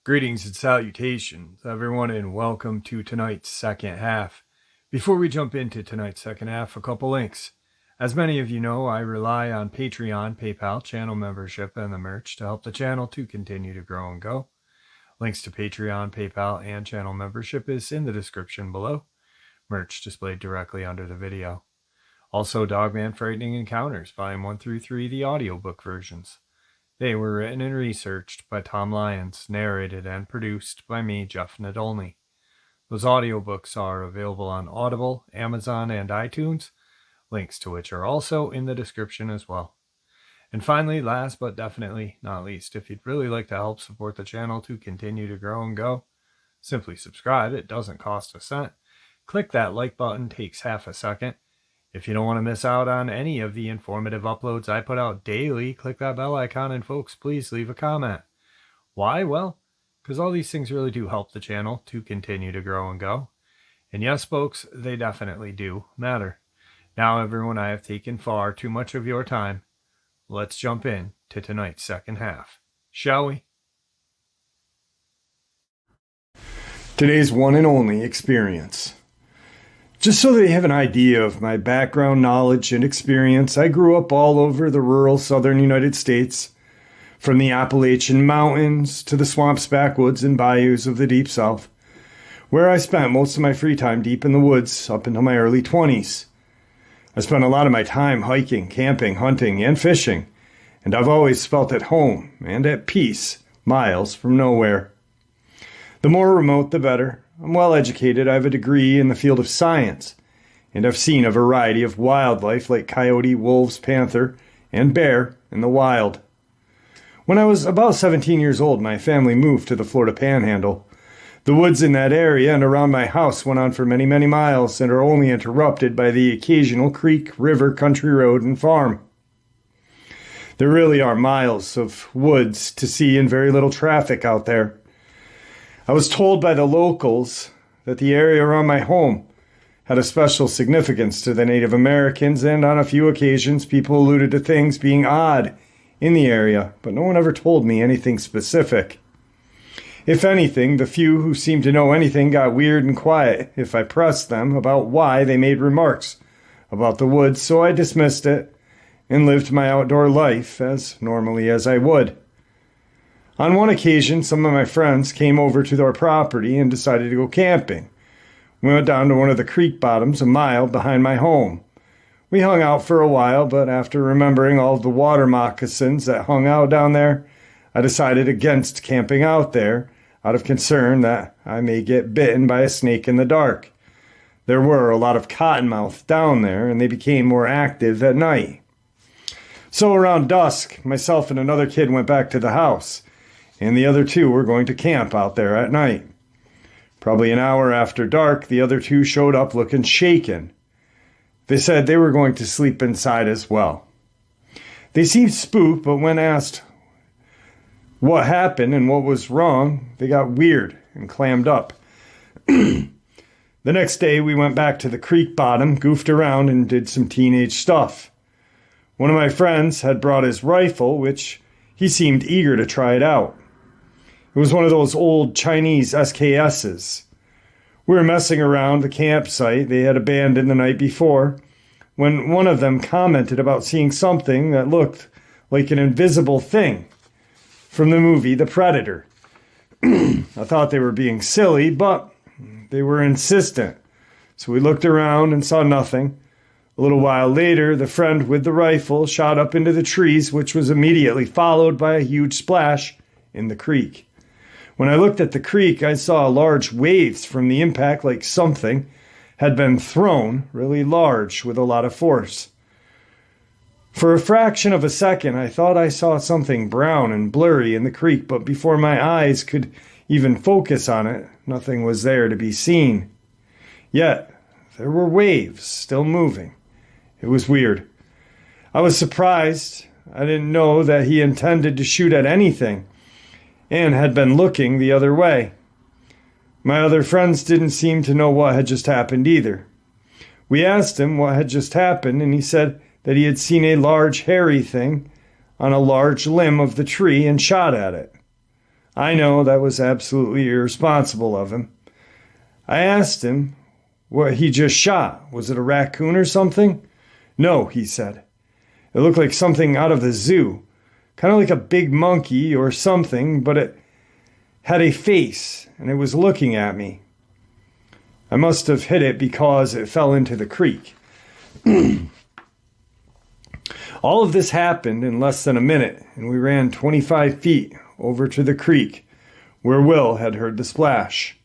Greetings and salutations, everyone, and welcome to tonight's second half. Before we jump into tonight's second half, a couple links. As many of you know, I rely on Patreon, PayPal, channel membership, and the merch to help the channel to continue to grow and go. Links to Patreon, PayPal, and channel membership is in the description below. Merch displayed directly under the video. Also, Dogman Frightening Encounters, Volume 1 through 3, the audiobook versions. They were written and researched by Tom Lyons, narrated and produced by me, Jeff Nadolny. Those audiobooks are available on Audible, Amazon, and iTunes, links to which are also in the description as well. And finally, last but definitely not least, if you'd really like to help support the channel to continue to grow and go, simply subscribe. It doesn't cost a cent. Click that like button, takes half a second. If you don't want to miss out on any of the informative uploads I put out daily, click that bell icon, and folks, please leave a comment. Why? Well, because all these things really do help the channel to continue to grow and go. And yes, folks, they definitely do matter. Now, everyone, I have taken far too much of your time. Let's jump in to tonight's second half, shall we? Today's one and only experience. Just so they have an idea of my background, knowledge, and experience, I grew up all over the rural southern United States, from the Appalachian Mountains to the swamps, backwoods, and bayous of the Deep South, where I spent most of my free time deep in the woods up until my early 20s. I spent a lot of my time hiking, camping, hunting, and fishing, and I've always felt at home and at peace, miles from nowhere. The more remote, the better. I'm well educated. I have a degree in the field of science, and I've seen a variety of wildlife like coyote, wolves, panther, and bear in the wild. When I was about 17 years old, my family moved to the Florida Panhandle. The woods in that area and around my house went on for many, many miles and are only interrupted by the occasional creek, river, country road, and farm. There really are miles of woods to see and very little traffic out there. I was told by the locals that the area around my home had a special significance to the Native Americans, and on a few occasions people alluded to things being odd in the area, but no one ever told me anything specific. If anything, the few who seemed to know anything got weird and quiet if I pressed them about why they made remarks about the woods, so I dismissed it and lived my outdoor life as normally as I would. On one occasion, some of my friends came over to our property and decided to go camping. We went down to one of the creek bottoms a mile behind my home. We hung out for a while, but after remembering all of the water moccasins that hung out down there, I decided against camping out there out of concern that I may get bitten by a snake in the dark. There were a lot of cottonmouth down there, and they became more active at night. So around dusk, myself and another kid went back to the house, and the other two were going to camp out there at night. Probably an hour after dark, the other two showed up looking shaken. They said they were going to sleep inside as well. They seemed spooked, but when asked what happened and what was wrong, they got weird and clammed up. The next day, we went back to the creek bottom, goofed around, and did some teenage stuff. One of my friends had brought his rifle, which he seemed eager to try it out. It was one of those old Chinese SKSs. We were messing around the campsite they had abandoned the night before when one of them commented about seeing something that looked like an invisible thing from the movie The Predator. I thought they were being silly, but they were insistent. So we looked around and saw nothing. A little while later, the friend with the rifle shot up into the trees, which was immediately followed by a huge splash in the creek. When I looked at the creek, I saw large waves from the impact, like something had been thrown really large with a lot of force. For a fraction of a second, I thought I saw something brown and blurry in the creek, but before my eyes could even focus on it, nothing was there to be seen. Yet, there were waves still moving. It was weird. I was surprised. I didn't know that he intended to shoot at anything and had been looking the other way. My other friends didn't seem to know what had just happened either. We asked him what had just happened, and he said that he had seen a large hairy thing on a large limb of the tree and shot at it. I know that was absolutely irresponsible of him. I asked him what he just shot. Was it a raccoon or something? No, he said. It looked like something out of the zoo, kind of like a big monkey or something, but it had a face, and it was looking at me. I must have hit it because it fell into the creek. All of this happened in less than a minute, and we ran 25 feet over to the creek, where Will had heard the splash.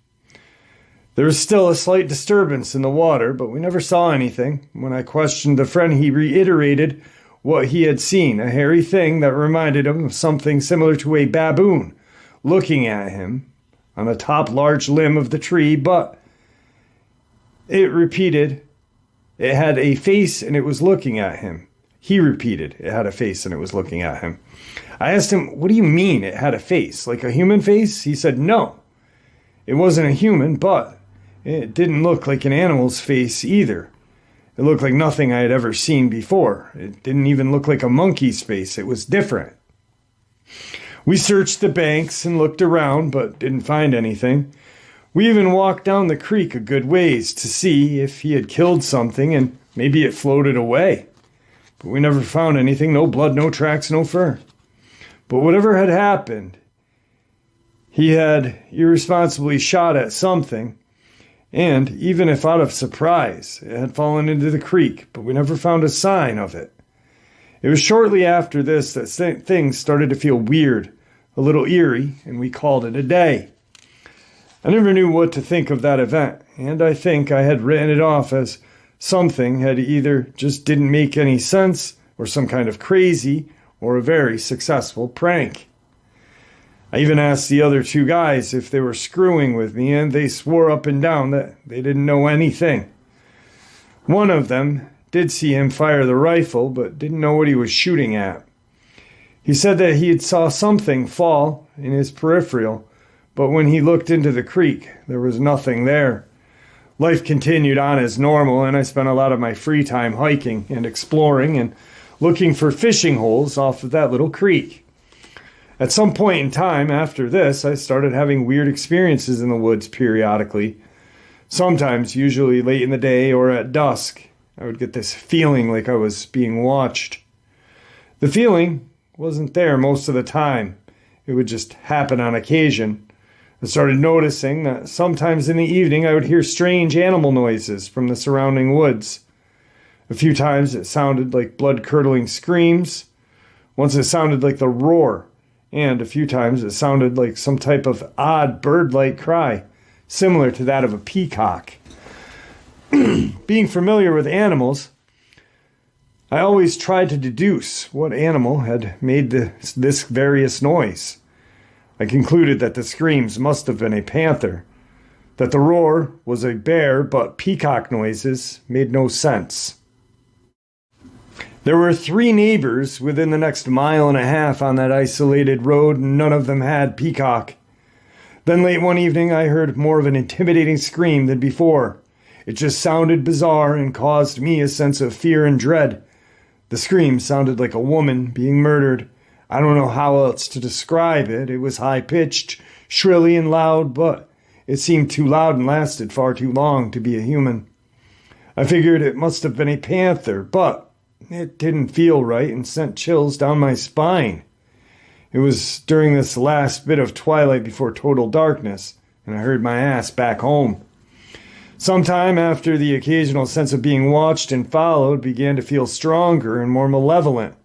There was still a slight disturbance in the water, but we never saw anything. When I questioned the friend, he reiterated what he had seen, a hairy thing that reminded him of something similar to a baboon looking at him on the top large limb of the tree, but it repeated, it had a face and it was looking at him. He repeated, it had a face and it was looking at him. I asked him, what do you mean it had a face? Like a human face? He said, no. It wasn't a human, but it didn't look like an animal's face either. It looked like nothing I had ever seen before. It didn't even look like a monkey's face. It was different. We searched the banks and looked around, but didn't find anything. We even walked down the creek a good ways to see if he had killed something and maybe it floated away. But we never found anything, no blood, no tracks, no fur. But whatever had happened, he had irresponsibly shot at something, and even if out of surprise, it had fallen into the creek, but we never found a sign of it. It was shortly after this that things started to feel weird, a little eerie, and we called it a day. I never knew what to think of that event, and I think I had written it off as something had either just didn't make any sense, or some kind of crazy, or a very successful prank. I even asked the other two guys if they were screwing with me, and they swore up and down that they didn't know anything. One of them did see him fire the rifle, but didn't know what he was shooting at. He said that he had saw something fall in his peripheral, but when he looked into the creek, there was nothing there. Life continued on as normal, and I spent a lot of my free time hiking and exploring and looking for fishing holes off of that little creek. At some point in time after this, I started having weird experiences in the woods periodically. Sometimes, usually late in the day or at dusk, I would get this feeling like I was being watched. The feeling wasn't there most of the time. It would just happen on occasion. I started noticing that sometimes in the evening I would hear strange animal noises from the surrounding woods. A few times it sounded like blood-curdling screams. Once it sounded like the roar, and a few times it sounded like some type of odd bird-like cry, similar to that of a peacock. Being familiar with animals, I always tried to deduce what animal had made this various noise. I concluded that the screams must have been a panther, that the roar was a bear, but peacock noises made no sense. There were 3 neighbors within the next mile and a half on that isolated road, and none of them had peacock. Then late one evening, I heard more of an intimidating scream than before. It just sounded bizarre and caused me a sense of fear and dread. The scream sounded like a woman being murdered. I don't know how else to describe it. It was high-pitched, shrilly and loud, but it seemed too loud and lasted far too long to be a human. I figured it must have been a panther, but it didn't feel right and sent chills down my spine. It was during this last bit of twilight before total darkness, and I heard my ass back home. Sometime after, the occasional sense of being watched and followed began to feel stronger and more malevolent.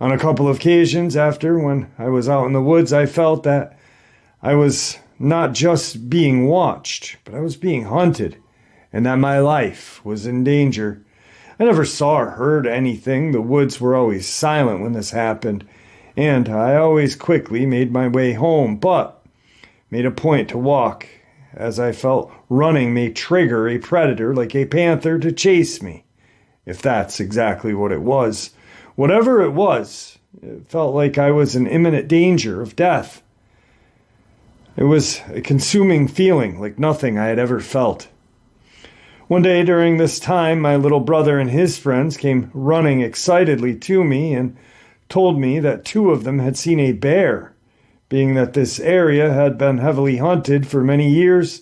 On a couple of occasions after, when I was out in the woods, I felt that I was not just being watched, but I was being hunted, and that my life was in danger. I never saw or heard anything. The woods were always silent when this happened, and I always quickly made my way home, but made a point to walk, as I felt running may trigger a predator like a panther to chase me, if that's exactly what it was. Whatever it was, it felt like I was in imminent danger of death. It was a consuming feeling like nothing I had ever felt. One day during this time, my little brother and his friends came running excitedly to me and told me that two of them had seen a bear. Being that this area had been heavily hunted for many years,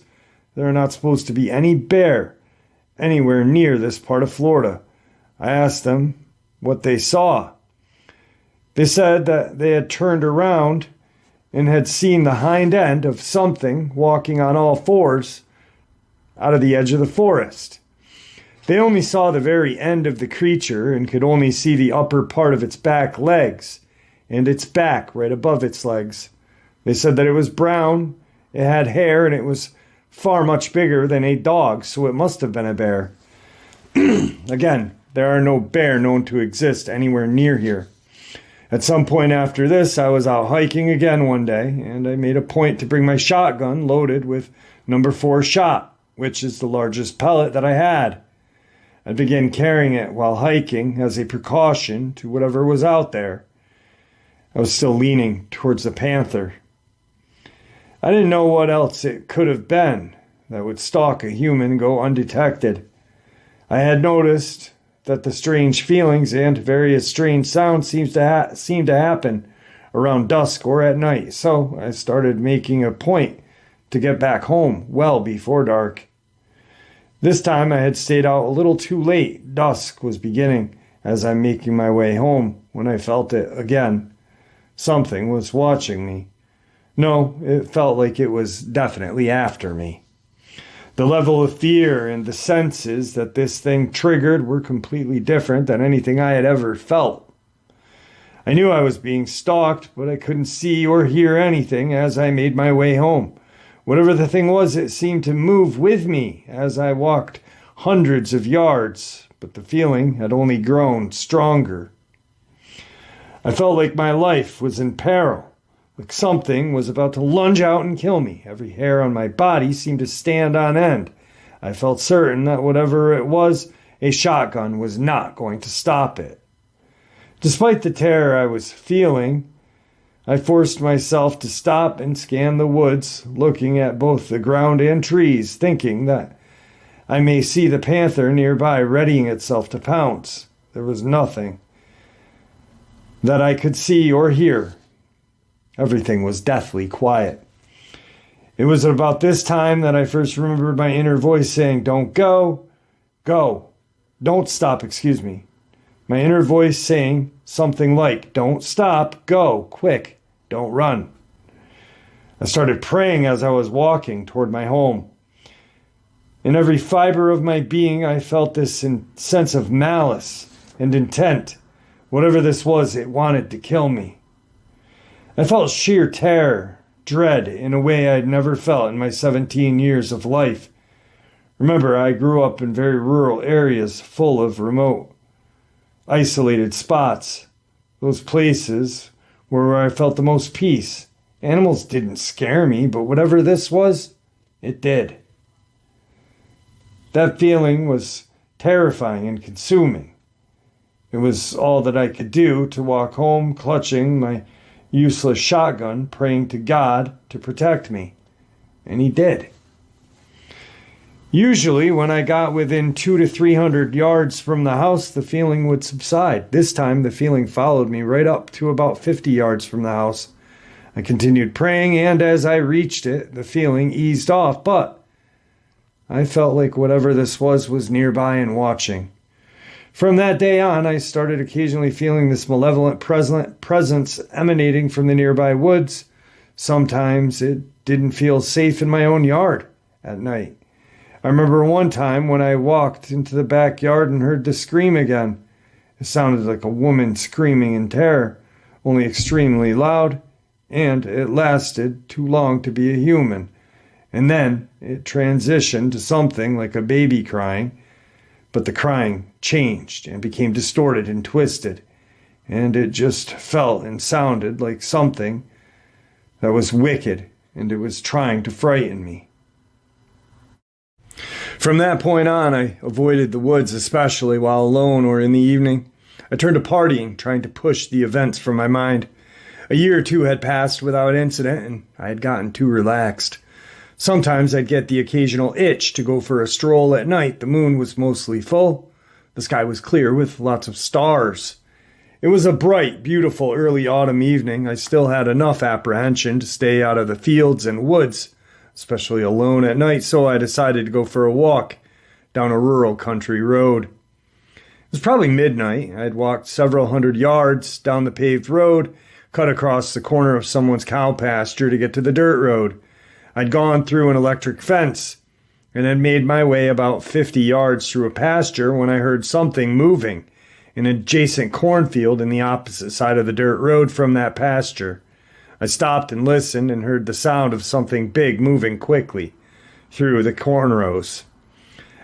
there are not supposed to be any bear anywhere near this part of Florida. I asked them what they saw. They said that they had turned around and had seen the hind end of something walking on all fours out of the edge of the forest. They only saw the very end of the creature and could only see the upper part of its back legs and its back right above its legs. They said that it was brown, it had hair, and it was far much bigger than a dog, so it must have been a bear. Again, there are no bear known to exist anywhere near here. At some point after this, I was out hiking again one day, and I made a point to bring my shotgun loaded with number 4 shot, which is the largest pellet that I had. I began carrying it while hiking as a precaution to whatever was out there. I was still leaning towards the panther. I didn't know what else it could have been that would stalk a human and go undetected. I had noticed that the strange feelings and various strange sounds seem to happen around dusk or at night, so I started making a point to get back home well before dark. This time I had stayed out a little too late. Dusk was beginning as I'm making my way home when I felt it again. Something was watching me. No, it felt like it was definitely after me. The level of fear and the senses that this thing triggered were completely different than anything I had ever felt. I knew I was being stalked, but I couldn't see or hear anything as I made my way home. Whatever the thing was, it seemed to move with me as I walked hundreds of yards, but the feeling had only grown stronger. I felt like my life was in peril, like something was about to lunge out and kill me. Every hair on my body seemed to stand on end. I felt certain that whatever it was, a shotgun was not going to stop it. Despite the terror I was feeling, I forced myself to stop and scan the woods, looking at both the ground and trees, thinking that I may see the panther nearby readying itself to pounce. There was nothing that I could see or hear. Everything was deathly quiet. It was at about this time that I first remembered my inner voice saying, "Don't go, go, don't stop," My inner voice saying something like, "Don't stop, go, quick, don't run." I started praying as I was walking toward my home. In every fiber of my being, I felt this sense of malice and intent. Whatever this was, it wanted to kill me. I felt sheer terror, dread, in a way I'd never felt in my 17 years of life. Remember, I grew up in very rural areas full of remote, isolated spots. Those places were where I felt the most peace. Animals didn't scare me, but whatever this was, it did. That feeling was terrifying and consuming. It was all that I could do to walk home, clutching my useless shotgun, praying to God to protect me. And he did. Usually, when I got within 200 to 300 yards from the house, the feeling would subside. This time, the feeling followed me right up to about 50 yards from the house. I continued praying, and as I reached it, the feeling eased off, but I felt like whatever this was nearby and watching. From that day on, I started occasionally feeling this malevolent presence emanating from the nearby woods. Sometimes it didn't feel safe in my own yard at night. I remember one time when I walked into the backyard and heard the scream again. It sounded like a woman screaming in terror, only extremely loud, and it lasted too long to be a human. And then it transitioned to something like a baby crying, but the crying changed and became distorted and twisted, and it just felt and sounded like something that was wicked, and it was trying to frighten me. From that point on, I avoided the woods, especially while alone or in the evening. I turned to partying, trying to push the events from my mind. A year or two had passed without incident, and I had gotten too relaxed. Sometimes I'd get the occasional itch to go for a stroll at night. The moon was mostly full. The sky was clear with lots of stars. It was a bright, beautiful early autumn evening. I still had enough apprehension to stay out of the fields and woods, especially alone at night, so I decided to go for a walk down a rural country road. It was probably midnight. I had walked several hundred yards down the paved road, cut across the corner of someone's cow pasture to get to the dirt road. I'd gone through an electric fence and had made my way about 50 yards through a pasture when I heard something moving in an adjacent cornfield in the opposite side of the dirt road from that pasture. I stopped and listened and heard the sound of something big moving quickly through the corn rows.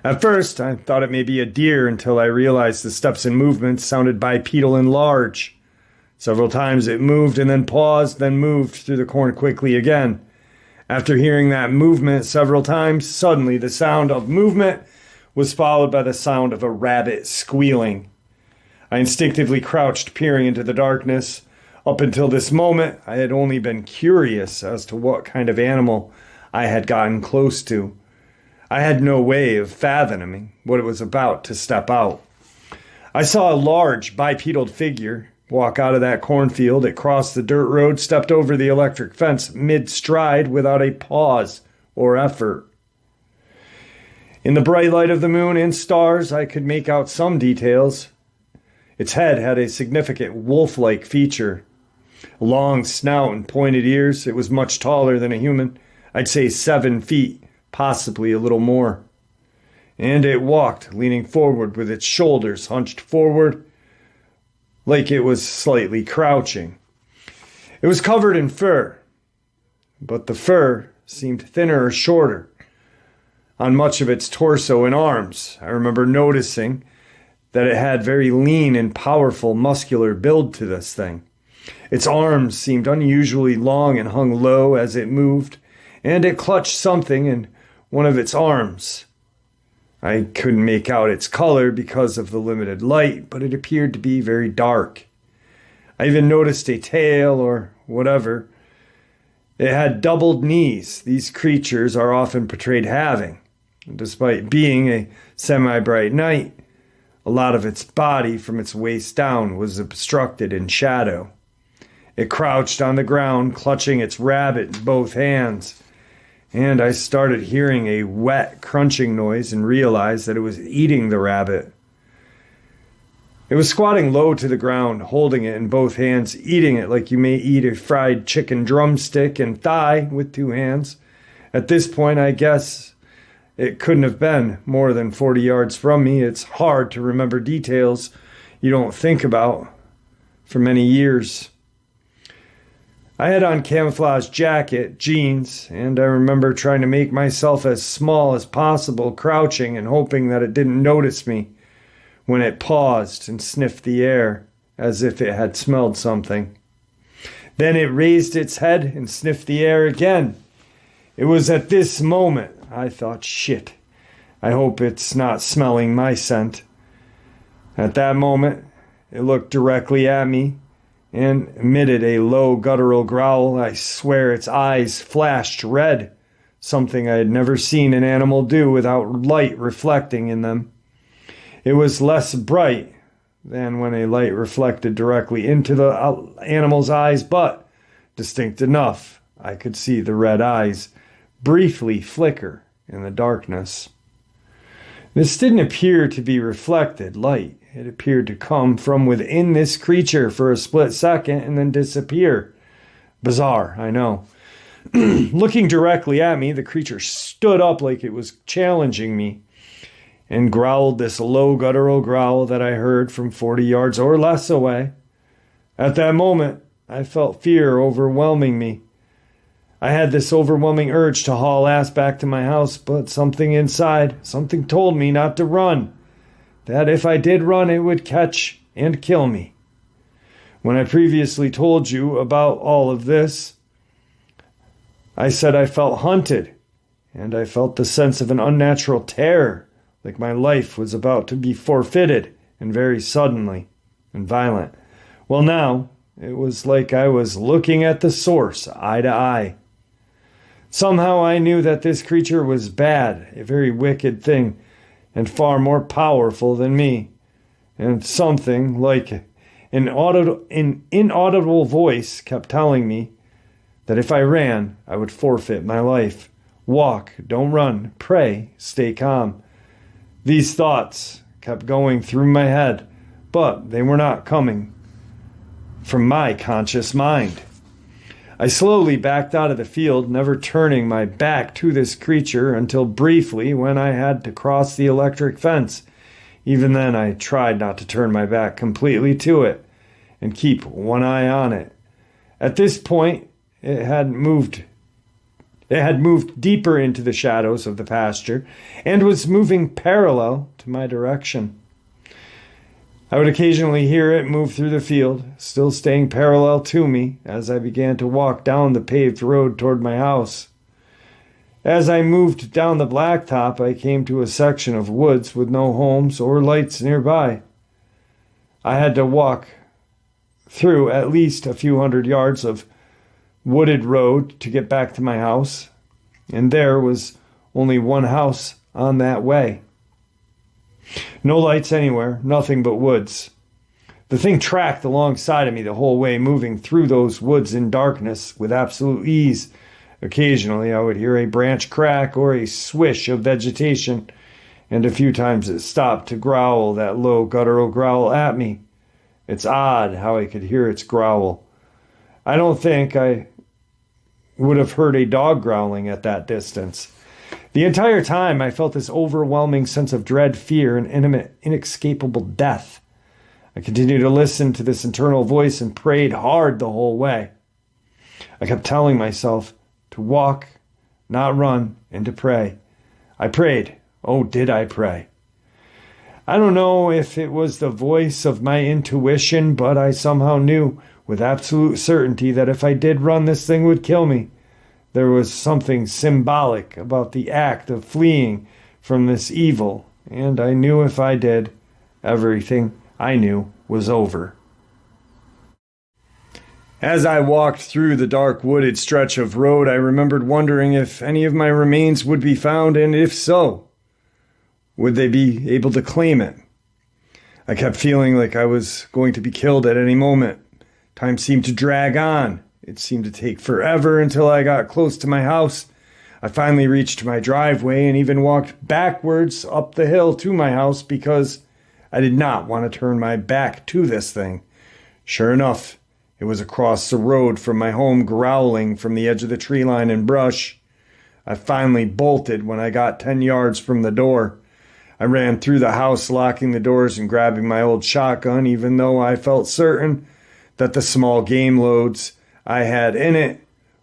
At first, I thought it may be a deer until I realized the steps and movements sounded bipedal and large. Several times it moved and then paused, then moved through the corn quickly again. After hearing that movement several times, suddenly the sound of movement was followed by the sound of a rabbit squealing. I instinctively crouched, peering into the darkness. Up until this moment, I had only been curious as to what kind of animal I had gotten close to. I had no way of fathoming what it was about to step out. I saw a large bipedal figure walk out of that cornfield. It crossed the dirt road, stepped over the electric fence mid-stride without a pause or effort. In the bright light of the moon and stars, I could make out some details. Its head had a significant wolf-like feature. A long snout and pointed ears. It was much taller than a human. I'd say 7 feet, possibly a little more. And it walked, leaning forward with its shoulders hunched forward, like it was slightly crouching. It was covered in fur, but the fur seemed thinner or shorter on much of its torso and arms. I remember noticing that it had very lean and powerful muscular build to this thing. Its arms seemed unusually long and hung low as it moved, and it clutched something in one of its arms. I couldn't make out its color because of the limited light, but it appeared to be very dark. I even noticed a tail or whatever. It had doubled knees. These creatures are often portrayed having. Despite being a semi-bright night, a lot of its body from its waist down was obstructed in shadow. It crouched on the ground, clutching its rabbit in both hands, and I started hearing a wet crunching noise and realized that it was eating the rabbit. It was squatting low to the ground, holding it in both hands, eating it like you may eat a fried chicken drumstick and thigh with 2 hands. At this point, I guess it couldn't have been more than 40 yards from me. It's hard to remember details you don't think about for many years. I had on camouflage jacket, jeans, and I remember trying to make myself as small as possible, crouching and hoping that it didn't notice me when it paused and sniffed the air as if it had smelled something. Then it raised its head and sniffed the air again. It was at this moment I thought, shit, I hope it's not smelling my scent. At that moment, it looked directly at me and emitted a low guttural growl. I swear its eyes flashed red, something I had never seen an animal do without light reflecting in them. It was less bright than when a light reflected directly into the animal's eyes, but distinct enough I could see the red eyes briefly flicker in the darkness. This didn't appear to be reflected light. It appeared to come from within this creature for a split second and then disappear. Bizarre, I know. Looking directly at me, the creature stood up like it was challenging me and growled this low guttural growl that I heard from 40 yards or less away. At that moment, I felt fear overwhelming me. I had this overwhelming urge to haul ass back to my house, but something inside, something told me not to run. That if I did run, it would catch and kill me. When I previously told you about all of this, I said I felt hunted, and I felt the sense of an unnatural terror, like my life was about to be forfeited, and very suddenly and violent. Well, now, it was like I was looking at the source, eye to eye. Somehow I knew that this creature was bad, a very wicked thing, and far more powerful than me. And something like an inaudible voice kept telling me that if I ran, I would forfeit my life. Walk, don't run, pray, stay calm. These thoughts kept going through my head, but they were not coming from my conscious mind. I slowly backed out of the field, never turning my back to this creature until briefly when I had to cross the electric fence. Even then, I tried not to turn my back completely to it and keep one eye on it. At this point, it had moved deeper into the shadows of the pasture and was moving parallel to my direction. I would occasionally hear it move through the field, still staying parallel to me as I began to walk down the paved road toward my house. As I moved down the blacktop, I came to a section of woods with no homes or lights nearby. I had to walk through at least a few hundred yards of wooded road to get back to my house, and there was only one house on that way. No lights anywhere, nothing but woods. The thing tracked alongside of me the whole way, moving through those woods in darkness with absolute ease. Occasionally I would hear a branch crack or a swish of vegetation, and a few times it stopped to growl that low guttural growl at me. It's odd how I could hear its growl. I don't think I would have heard a dog growling at that distance. The entire time I felt this overwhelming sense of dread, fear, and inescapable death. I continued to listen to this internal voice and prayed hard the whole way. I kept telling myself to walk, not run, and to pray. I prayed. Oh, did I pray? I don't know if it was the voice of my intuition, but I somehow knew with absolute certainty that if I did run, this thing would kill me. There was something symbolic about the act of fleeing from this evil, and I knew if I did, everything I knew was over. As I walked through the dark wooded stretch of road, I remembered wondering if any of my remains would be found, and if so, would they be able to claim it? I kept feeling like I was going to be killed at any moment. Time seemed to drag on. It seemed to take forever until I got close to my house. I finally reached my driveway and even walked backwards up the hill to my house because I did not want to turn my back to this thing. Sure enough, it was across the road from my home, growling from the edge of the tree line and brush. I finally bolted when I got 10 yards from the door. I ran through the house, locking the doors and grabbing my old shotgun, even though I felt certain that the small game loads I had in it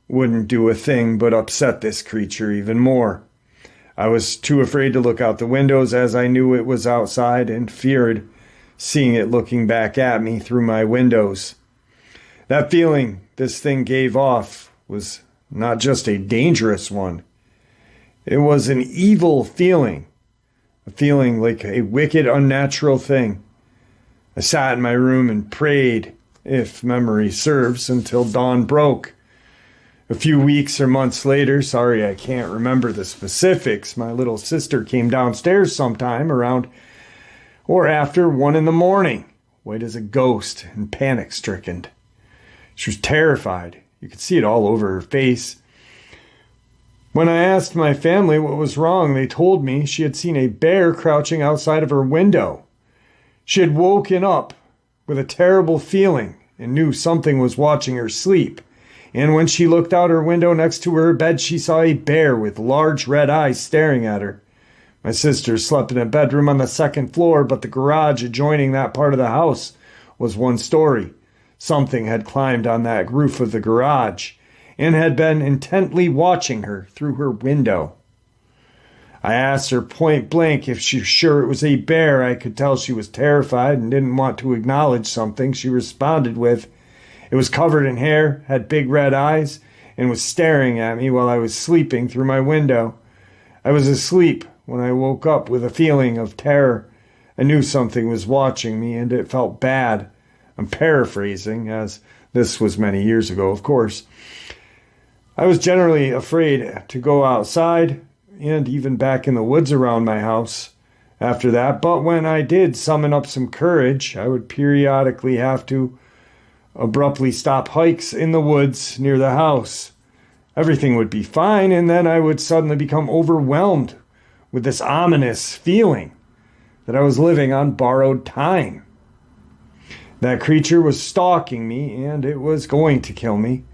wouldn't do a thing but upset this creature even more. I was too afraid to look out the windows as I knew it was outside and feared seeing it looking back at me through my windows. That feeling this thing gave off was not just a dangerous one. It was an evil feeling, a feeling like a wicked, unnatural thing. I sat in my room and prayed, if memory serves, until dawn broke. A few weeks or months later, sorry I can't remember the specifics, my little sister came downstairs sometime around or after 1 a.m, white as a ghost and panic-stricken. She was terrified. You could see it all over her face. When I asked my family what was wrong, they told me she had seen a bear crouching outside of her window. She had woken up with a terrible feeling and knew something was watching her sleep. And when she looked out her window next to her bed, she saw a bear with large red eyes staring at her. My sister slept in a bedroom on the second floor, but the garage adjoining that part of the house was one story. Something had climbed on that roof of the garage and had been intently watching her through her window. I asked her point blank if she was sure it was a bear. I could tell she was terrified and didn't want to acknowledge something. She responded with, "It was covered in hair, had big red eyes, and was staring at me while I was sleeping through my window. I was asleep when I woke up with a feeling of terror. I knew something was watching me, and it felt bad." I'm paraphrasing, as this was many years ago, of course. I was generally afraid to go outside and even back in the woods around my house after that. But when I did summon up some courage, I would periodically have to abruptly stop hikes in the woods near the house. Everything would be fine, and then I would suddenly become overwhelmed with this ominous feeling that I was living on borrowed time. That creature was stalking me, and it was going to kill me.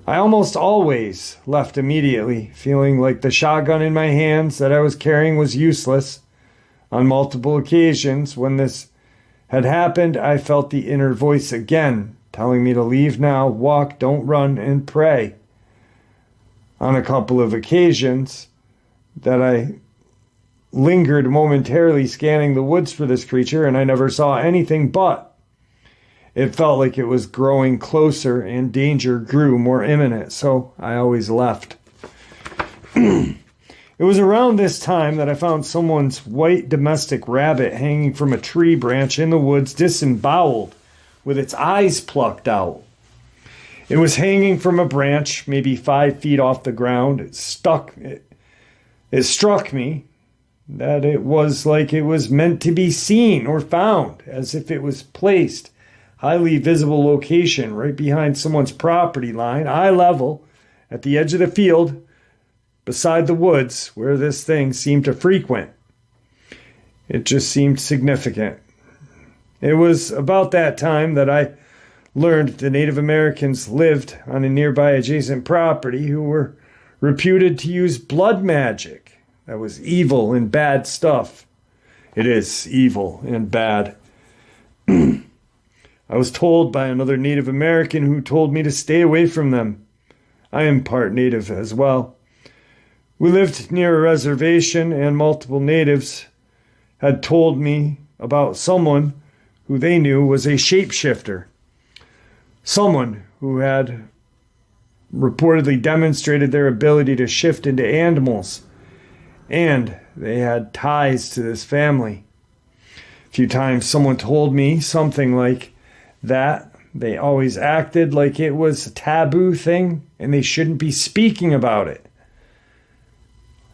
I almost always left immediately, feeling like the shotgun in my hands that I was carrying was useless. On multiple occasions, when this had happened, I felt the inner voice again, telling me to leave now, walk, don't run, and pray. On a couple of occasions that I lingered momentarily scanning the woods for this creature, and I never saw anything, but it felt like it was growing closer and danger grew more imminent, so I always left. It was around this time that I found someone's white domestic rabbit hanging from a tree branch in the woods, disemboweled, with its eyes plucked out. It was hanging from a branch, maybe 5 feet off the ground. It struck me that it was like it was meant to be seen or found, as if it was placed highly visible location right behind someone's property line, eye level, at the edge of the field, beside the woods where this thing seemed to frequent. It just seemed significant. It was about that time that I learned the Native Americans lived on a nearby adjacent property who were reputed to use blood magic. That was evil and bad stuff. It is evil and bad. I was told by another Native American who told me to stay away from them. I am part Native as well. We lived near a reservation, and multiple natives had told me about someone who they knew was a shapeshifter. Someone who had reportedly demonstrated their ability to shift into animals, and they had ties to this family. A few times someone told me something like that. They always acted like it was a taboo thing and they shouldn't be speaking about it.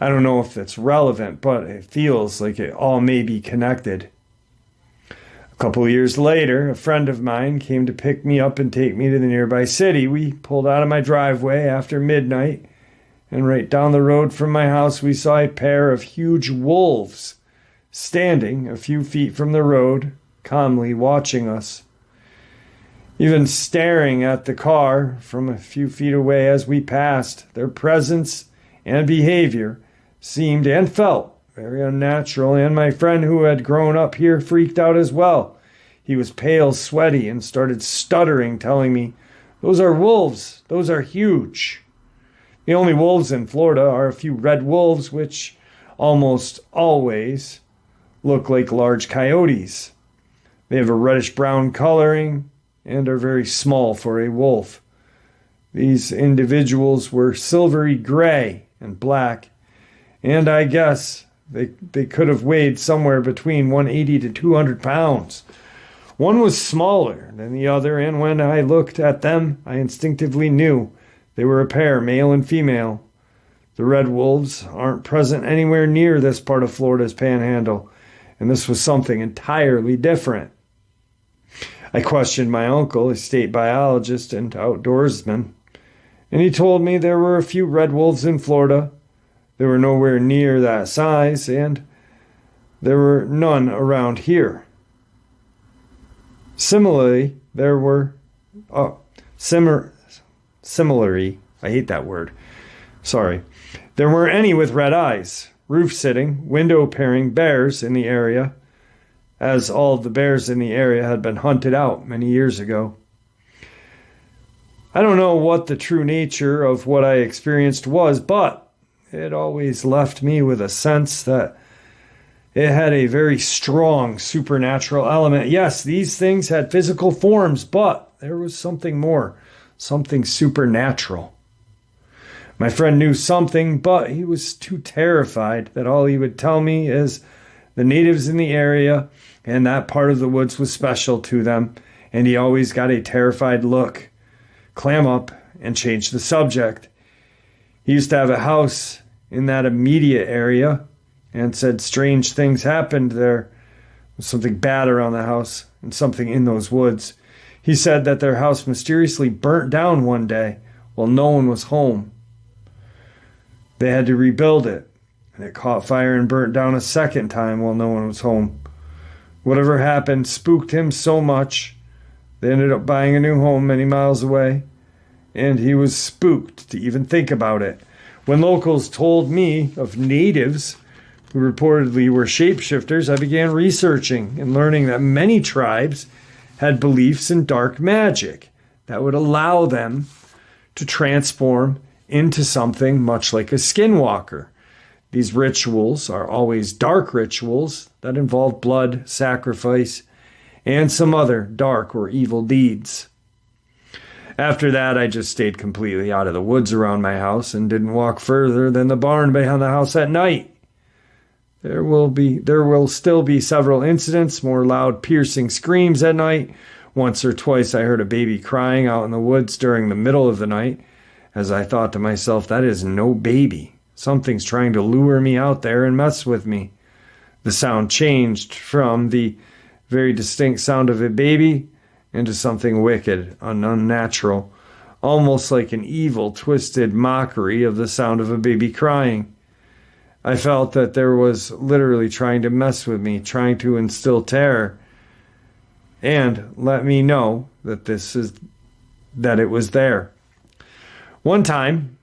I don't know if that's relevant, but it feels like it all may be connected. A couple of years later, a friend of mine came to pick me up and take me to the nearby city. We pulled out of my driveway after midnight, and right down the road from my house we saw a pair of huge wolves standing a few feet from the road, calmly watching us. Even staring at the car from a few feet away as we passed, their presence and behavior seemed and felt very unnatural, and my friend who had grown up here freaked out as well. He was pale, sweaty, and started stuttering, telling me, "Those are wolves. Those are huge." The only wolves in Florida are a few red wolves, which almost always look like large coyotes. They have a reddish-brown coloring and are very small for a wolf. These individuals were silvery gray and black, and I guess they could have weighed somewhere between 180 to 200 pounds. One was smaller than the other, and when I looked at them, I instinctively knew they were a pair, male and female. The red wolves aren't present anywhere near this part of Florida's panhandle, and this was something entirely different. I questioned my uncle, a state biologist and outdoorsman, and he told me there were a few red wolves in Florida. They were nowhere near that size, and there were none around here. Similarly, there were I hate that word. Sorry. There weren't any with red eyes, roof-sitting, window-peering bears in the area, as all of the bears in the area had been hunted out many years ago. I don't know what the true nature of what I experienced was, but it always left me with a sense that it had a very strong supernatural element. Yes, these things had physical forms, but there was something more, something supernatural. My friend knew something, but he was too terrified that all he would tell me is the natives in the area and that part of the woods was special to them, and he always got a terrified look. clam up and change the subject. He used to have a house in that immediate area and said strange things happened there. Something bad around the house and something in those woods. He said that their house mysteriously burnt down one day while no one was home. They had to rebuild it, and it caught fire and burnt down a second time while no one was home. Whatever happened spooked him so much, they ended up buying a new home many miles away, and he was spooked to even think about it. When locals told me of natives who reportedly were shapeshifters, I began researching and learning that many tribes had beliefs in dark magic that would allow them to transform into something much like a skinwalker. These rituals are always dark rituals that involve blood, sacrifice, and some other dark or evil deeds. After that, I just stayed completely out of the woods around my house and didn't walk further than the barn behind the house at night. There will still be several incidents, more loud, piercing screams at night. Once or twice I heard a baby crying out in the woods during the middle of the night, as I thought to myself, that is no baby. Something's trying to lure me out there and mess with me. The sound changed from the very distinct sound of a baby into something wicked and unnatural, almost like an evil, twisted mockery of the sound of a baby crying. I felt that there was literally trying to mess with me, trying to instill terror, and let me know that it was there. One time,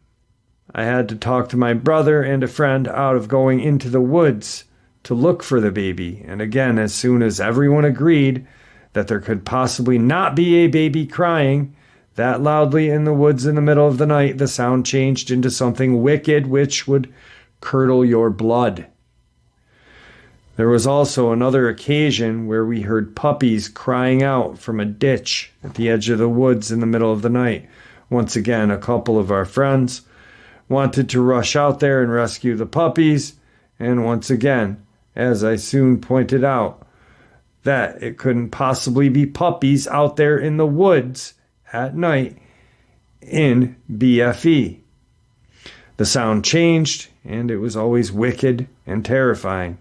I had to talk to my brother and a friend out of going into the woods to look for the baby, and again, as soon as everyone agreed that there could possibly not be a baby crying that loudly in the woods in the middle of the night, the sound changed into something wicked which would curdle your blood. There was also another occasion where we heard puppies crying out from a ditch at the edge of the woods in the middle of the night. Once again, a couple of our friends wanted to rush out there and rescue the puppies, and once again, as I soon pointed out, that it couldn't possibly be puppies out there in the woods at night in BFE. The sound changed, and it was always wicked and terrifying.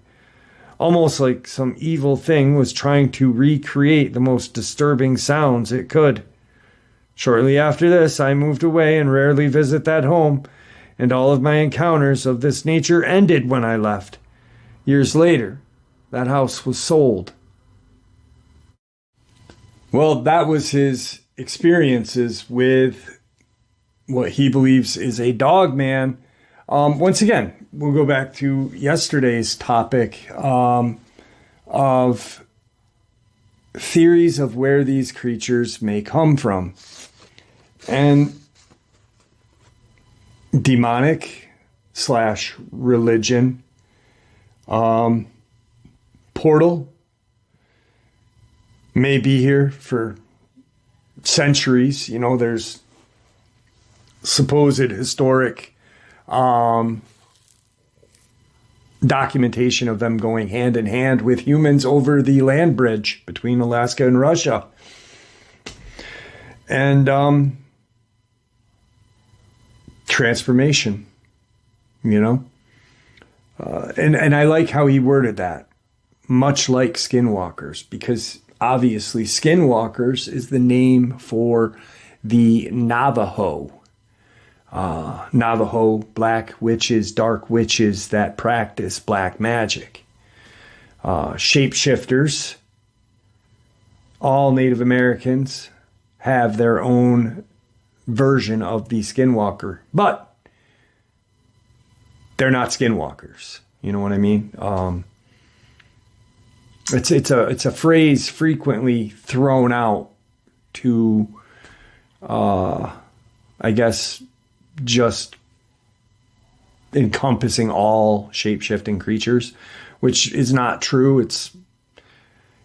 Almost like some evil thing was trying to recreate the most disturbing sounds it could. Shortly after this, I moved away and rarely visit that home, and all of my encounters of this nature ended when I left. Years later, that house was sold. Well, that was his experiences with what he believes is a Dogman. Once again, we'll go back to yesterday's topic of theories of where these creatures may come from. And demonic / religion, portal may be here for centuries. You know, there's supposed historic documentation of them going hand in hand with humans over the land bridge between Alaska and Russia. And transformation, you know. And I like how he worded that, much like skinwalkers, because obviously skinwalkers is the name for the Navajo. Navajo black witches, dark witches that practice black magic. Shapeshifters, all Native Americans have their own version of the skinwalker, but they're not skinwalkers. You know what I mean? It's a phrase frequently thrown out to, I guess, just encompassing all shape-shifting creatures, which is not true. It's,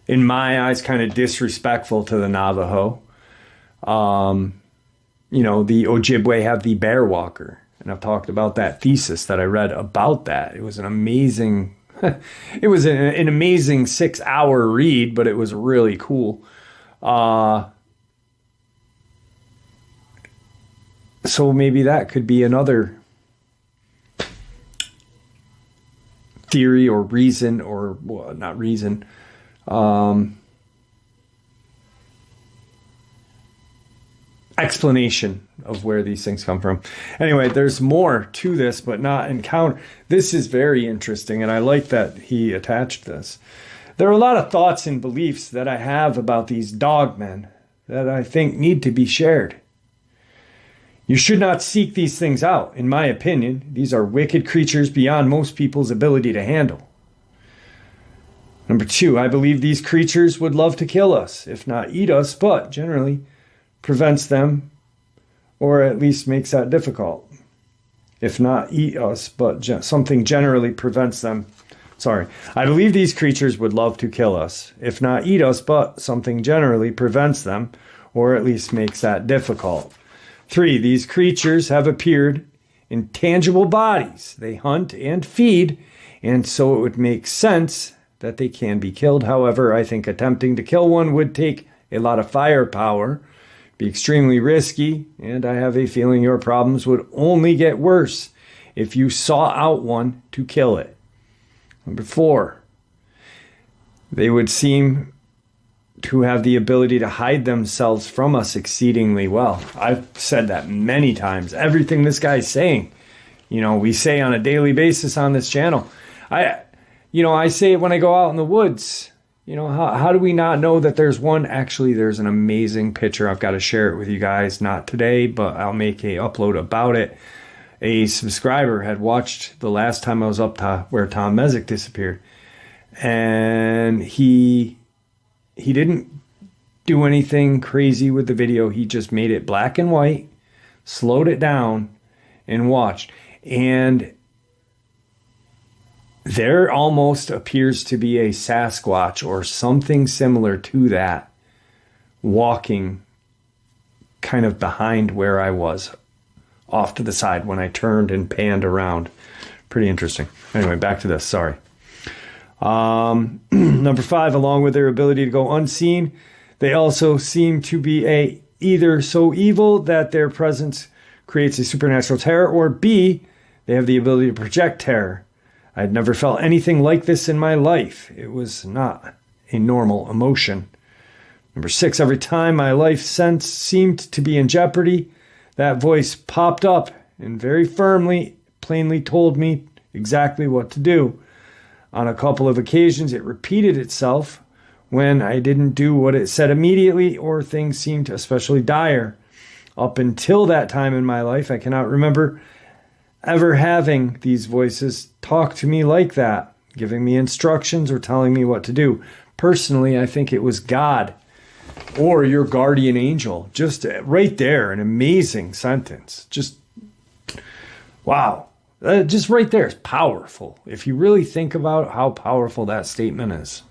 in my eyes, kind of disrespectful to the Navajo. You know, the Ojibwe have the bear walker, and I've talked about that thesis that I read about that. It was an amazing, it was an amazing 6-hour read, but it was really cool. So maybe that could be another theory or reason, or well, not reason, explanation of where these things come from. Anyway, there's more to this, but not encounter. This is very interesting, and I like that he attached this. There are a lot of thoughts and beliefs that I have about these dogmen that I think need to be shared. You should not seek these things out. In my opinion, these are wicked creatures beyond most people's ability to handle. Number 2, I believe these creatures would love to kill us, if not eat us, but generally prevents them, or at least makes that difficult. If not eat us, but something generally prevents them. I believe these creatures would love to kill us, if not eat us, but something generally prevents them, or at least makes that difficult. 3, these creatures have appeared in tangible bodies. They hunt and feed, and so it would make sense that they can be killed. However, I think attempting to kill one would take a lot of firepower, be extremely risky, and I have a feeling your problems would only get worse if you sought out one to kill it. Number 4, they would seem to have the ability to hide themselves from us exceedingly well. I've said that many times. Everything this guy's saying, we say on a daily basis on this channel. I say it when I go out in the woods. How do we not know that there's one? Actually, there's an amazing picture. I've got to share it with you guys. Not today, but I'll make a upload about it. A subscriber had watched the last time I was up to where Tom Mezek disappeared. And he didn't do anything crazy with the video. He just made it black and white, slowed it down, and watched. And there almost appears to be a Sasquatch or something similar to that walking kind of behind where I was, off to the side when I turned and panned around. Pretty interesting. Anyway, back to this. Sorry. Number 5, along with their ability to go unseen, they also seem to be either so evil that their presence creates a supernatural terror, or B, they have the ability to project terror. I had never felt anything like this in my life. It was not a normal emotion. Number 6, every time my life sense seemed to be in jeopardy, that voice popped up and very firmly, plainly told me exactly what to do. On a couple of occasions, it repeated itself when I didn't do what it said immediately, or things seemed especially dire. Up until that time in my life, I cannot remember ever having these voices talk to me like that, giving me instructions or telling me what to do. Personally, I think it was God or your guardian angel. Just right there, an amazing sentence. Just, wow. Just right there is powerful. If you really think about how powerful that statement is.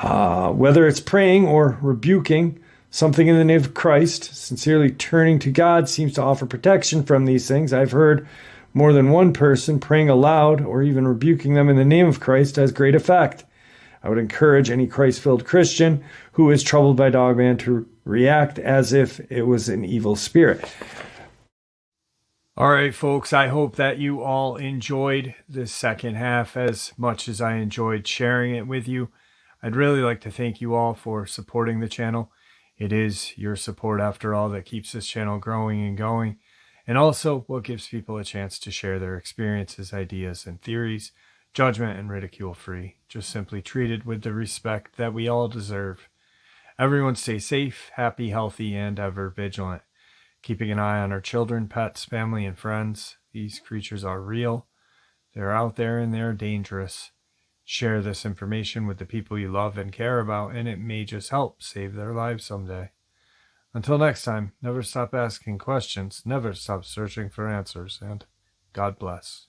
Whether it's praying or rebuking something in the name of Christ, sincerely turning to God seems to offer protection from these things. I've heard more than one person praying aloud or even rebuking them in the name of Christ has great effect. I would encourage any Christ-filled Christian who is troubled by Dogman to react as if it was an evil spirit. All right, folks, I hope that you all enjoyed this second half as much as I enjoyed sharing it with you. I'd really like to thank you all for supporting the channel. It is your support, after all, that keeps this channel growing and going, and also what gives people a chance to share their experiences, ideas, and theories, judgment and ridicule free, just simply treated with the respect that we all deserve. Everyone stay safe, happy, healthy, and ever vigilant. Keeping an eye on our children, pets, family, and friends. These creatures are real. They're out there and they're dangerous. Share this information with the people you love and care about, and it may just help save their lives someday. Until next time, never stop asking questions, never stop searching for answers, and God bless.